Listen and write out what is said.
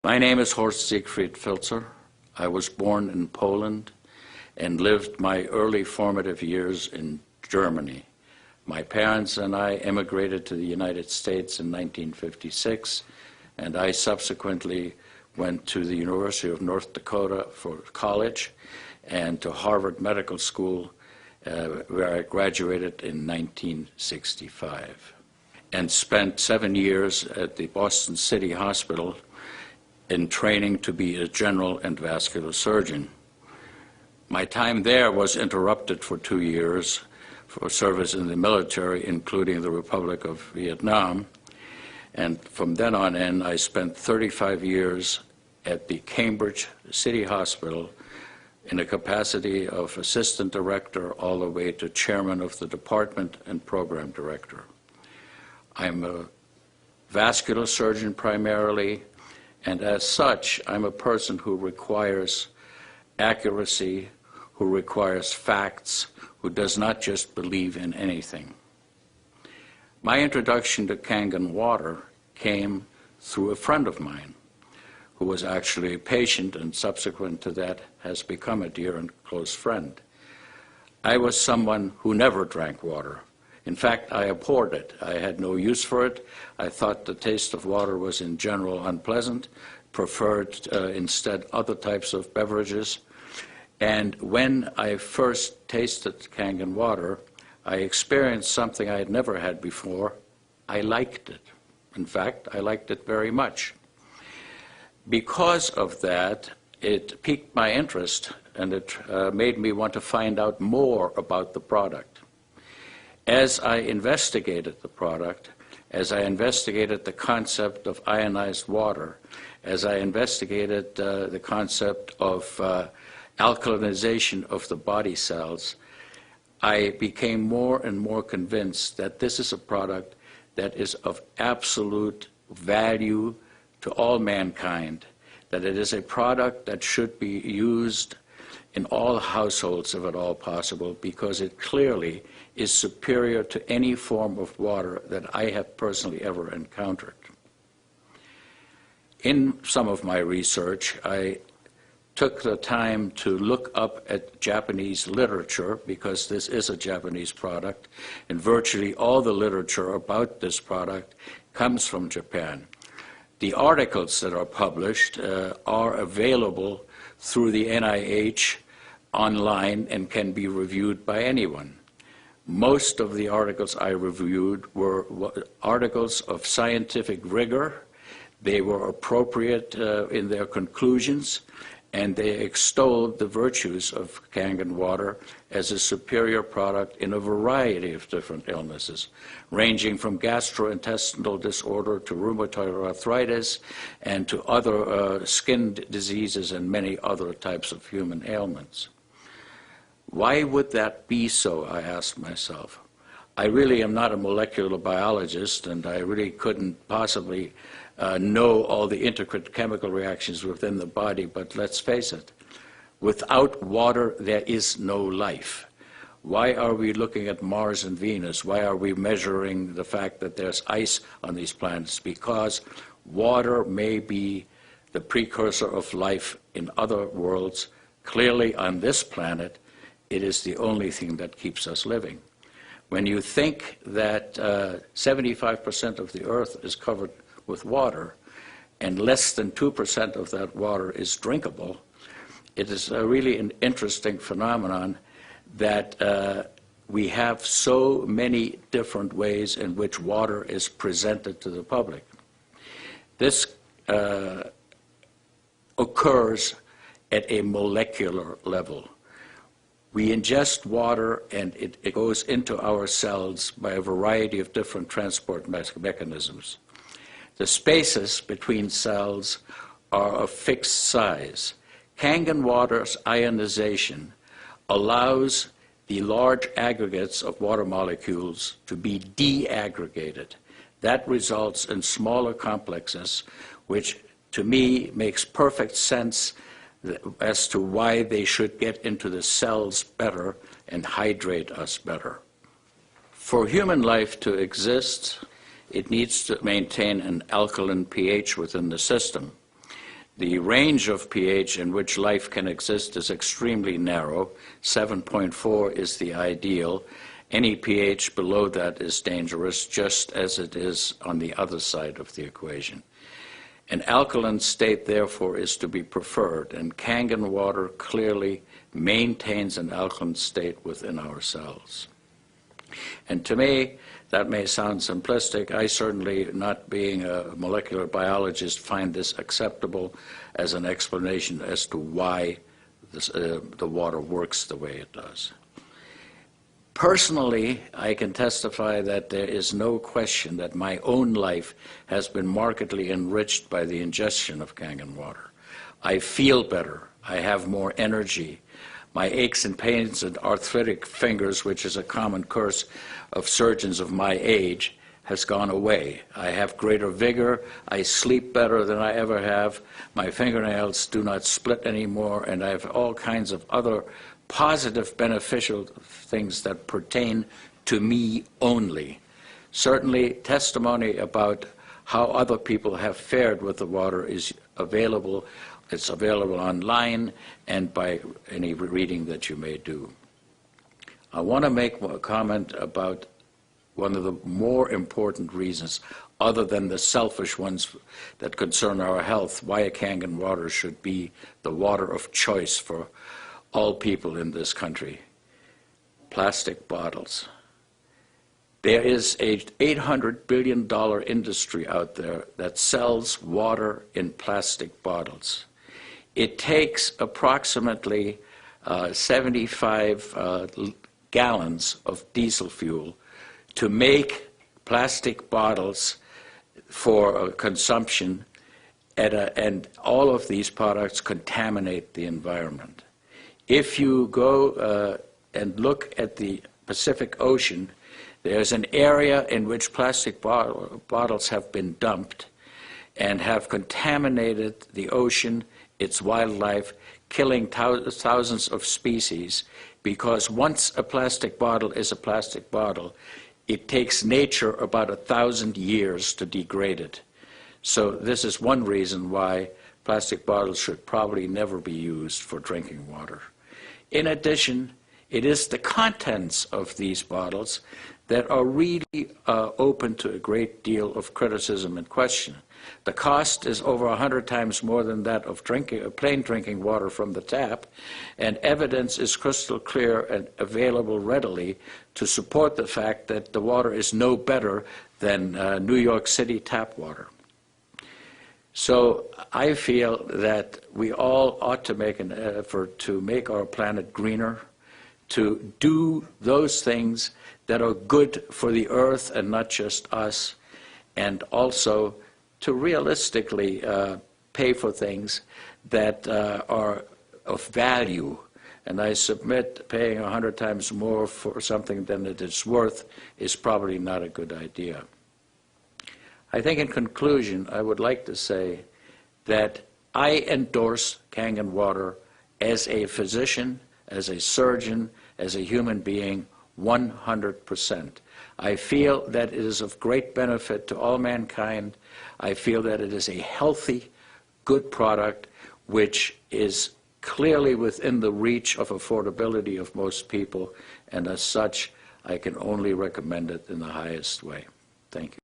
My name is Horst Filtzer. I was born in Poland and lived my early formative years in Germany. My parents and I immigrated to the United States in 1956, and I subsequently went to the University of North Dakota for college and to Harvard Medical School, where I graduated in 1965, and spent 7 years at the Boston City Hospital in training to be a general and vascular surgeon. My time there was interrupted for 2 years for service in the military, including the Republic of Vietnam. And from then on in, I spent 35 years at the Cambridge City Hospital in a capacity of assistant director all the way to chairman of the department and program director. I'm a vascular surgeon primarily, and as such, I'm a person who requires accuracy, who requires facts, who does not just believe in anything. My introduction to Kangen Water came through a friend of mine who was actually a patient and subsequent to that has become a dear and close friend. I was someone who never drank water. In fact, I abhorred it. I had no use for it. I thought the taste of water was in general unpleasant, preferred instead other types of beverages. And when I first tasted Kangen Water, I experienced something I had never had before. I liked it. In fact, I liked it very much. Because of that, it piqued my interest, and it made me want to find out more about the product. As I investigated the product, as I investigated the concept of ionized water, as I investigated the concept of alkalinization of the body cells, I became more and more convinced that this is a product that is of absolute value to all mankind, that it is a product that should be used in all households if at all possible, because it clearly is superior to any form of water that I have personally ever encountered. In some of my research, I took the time to look up at Japanese literature, because this is a Japanese product, and virtually all the literature about this product comes from Japan. The articles that are published are available through the NIH online and can be reviewed by anyone. Most of the articles I reviewed were articles of scientific rigor. They were appropriate in their conclusions, and they extolled the virtues of Kangen Water as a superior product in a variety of different illnesses, ranging from gastrointestinal disorder to rheumatoid arthritis and to other skin diseases and many other types of human ailments. Why would that be so, I asked myself. I really am not a molecular biologist, and I really couldn't possibly know all the intricate chemical reactions within the body, but let's face it, without water there is no life. Why are we looking at Mars and Venus? Why are we measuring the fact that there's ice on these planets? Because water may be the precursor of life in other worlds. Clearly on this planet, it is the only thing that keeps us living. When you think that 75% of the Earth is covered with water, and less than 2% of that water is drinkable, it is really an interesting phenomenon that we have so many different ways in which water is presented to the public. This occurs at a molecular level. We ingest water, and it goes into our cells by a variety of different transport mechanisms. The spaces between cells are of fixed size. Kangen Water's ionization allows the large aggregates of water molecules to be deaggregated. That results in smaller complexes, which to me makes perfect sense as to why they should get into the cells better and hydrate us better. For human life to exist, it needs to maintain an alkaline pH within the system. The range of pH in which life can exist is extremely narrow. 7.4 is the ideal. Any pH below that is dangerous, just as it is on the other side of the equation. An alkaline state, therefore, is to be preferred, and Kangen water clearly maintains an alkaline state within our cells. And to me, that may sound simplistic. I certainly, not being a molecular biologist, find this acceptable as an explanation as to why the water works the way it does. Personally, I can testify that there is no question that my own life has been markedly enriched by the ingestion of Kangen water. I feel better. I have more energy. My aches and pains and arthritic fingers, which is a common curse of surgeons of my age, has gone away. I have greater vigor. I sleep better than I ever have. My fingernails do not split anymore, and I have all kinds of other positive, beneficial things that pertain to me only. Certainly, testimony about how other people have fared with the water is available. It's available online and by any reading that you may do. I want to make a comment about one of the more important reasons, other than the selfish ones that concern our health, why Kangen water should be the water of choice for all people in this country. Plastic bottles. There is a $800 billion industry out there that sells water in plastic bottles. It takes approximately 75 gallons of diesel fuel to make plastic bottles for consumption, and all of these products contaminate the environment. If you go and look at the Pacific Ocean, there's an area in which plastic bottles have been dumped and have contaminated the ocean, its wildlife, killing thousands of species, because once a plastic bottle is a plastic bottle, it takes nature about 1,000 years to degrade it. So this is one reason why plastic bottles should probably never be used for drinking water. In addition, it is the contents of these bottles that are really open to a great deal of criticism and question. The cost is over 100 times more than that of plain drinking water from the tap, and evidence is crystal clear and available readily to support the fact that the water is no better than New York City tap water. So I feel that we all ought to make an effort to make our planet greener, to do those things that are good for the earth and not just us, and also to realistically pay for things that are of value. And I submit paying 100 times more for something than it is worth is probably not a good idea. I think in conclusion, I would like to say that I endorse Kangen water as a physician, as a surgeon, as a human being, 100%. I feel that it is of great benefit to all mankind. I feel that it is a healthy, good product which is clearly within the reach of affordability of most people, and as such, I can only recommend it in the highest way. Thank you.